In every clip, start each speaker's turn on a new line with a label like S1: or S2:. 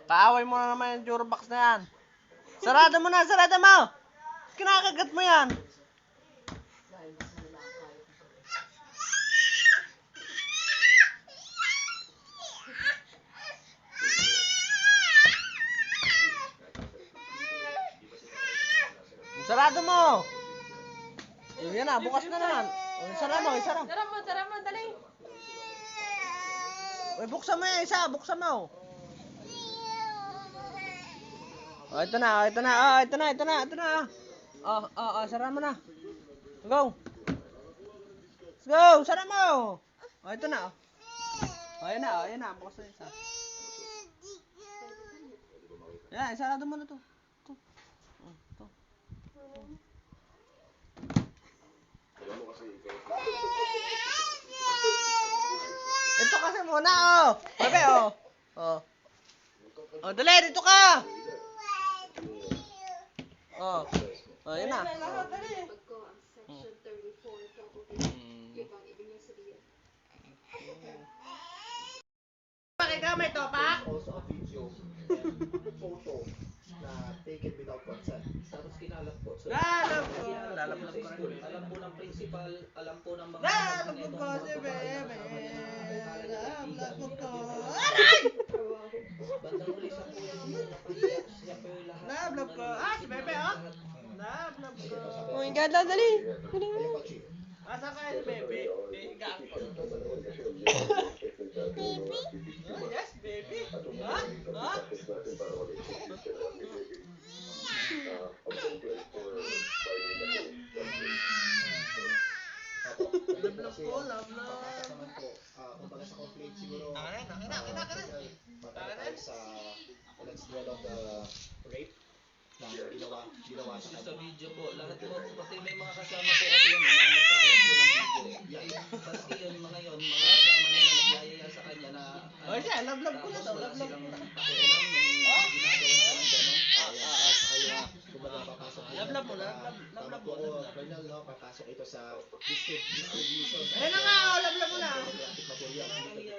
S1: Kaaway mo na naman yung Durobox na yan. Sarado mo na, sarado mo! Kinakagat mo yan. Sarado mo! Yan na, bukas na naman. Isara mo, isara.
S2: Tara mo, dali.
S1: Uy, buksan mo yan, isa, buksan mo. Oh, ito na, ito na, oh, ito na, ito na, ito na. Sara mo na. Go. Let's go, sara mo. Oh, ito na, oh. Oh, yan na, bukas na isa. Yan, isarado mo na to. Ito. Ito kasi muna, oh. Bebe, oh. Oh. Oh, dali, dito ka. Oh. Oh, yan na. Bakit ka may topak?
S3: Also a video and photo na taken without consent.
S4: Tapos kinalap po. So,
S1: Lalablag ko rin.
S4: alam po ng principal, alam po ng mga
S1: Lalablag ko si Bebe. Lalablag ko.
S4: bandang huli siya po yung napahiya. Siya po yung lahat.
S1: Lalablag ko. Si Bebe, oh. Lalablag ko.
S2: Oh my God, dali. Dali mo.
S1: Asa ka si Bebe? Higa ko. Oh, yes, baby. Ha? Ha? Love ko, love.
S3: Kumbaga sa complaint siguro.
S1: Akin.
S3: Sa let's dwell on the rape na ginawa sa
S4: Sa
S3: kanya.
S4: video po, lahat po, pati may mga kasama po kasi yun, mga nagkalat po ng video. Kasi yun, mga yun, mga kasama niya na nagyayaya sa kanya na
S1: Oh, siya, love ko na to.
S4: wala
S1: Love
S4: silang
S1: ko.
S4: pakialam nung ginagawa siya ng gano'n.
S3: Kumbaga papasok
S1: Love mo na.
S3: Tama po ako, Colonel, no? Papasok ito sa distribution.
S1: Ayun na nga, love mo na.
S3: Graphic material.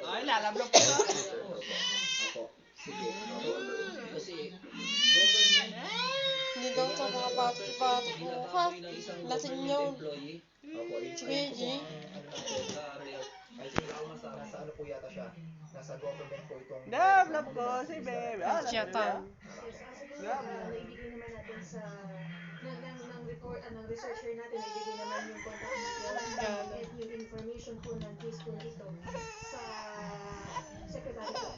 S1: Ay, lalablag ko na.
S3: Ako. Sige.
S4: Kasi government
S2: Hindi daw sa mga patok-patok bukas. Lasing yun.
S4: employee,
S3: Ako,
S2: Si Beji.
S3: Ay, sige ako nasa ano po yata siya. Nasa government po itong...
S1: Love ko si Bebe.
S2: Siya tan.
S5: Naibigay naman natin sa ng researcher natin, naibigay naman yung contact details at yung information po ng case po nito sa secretary po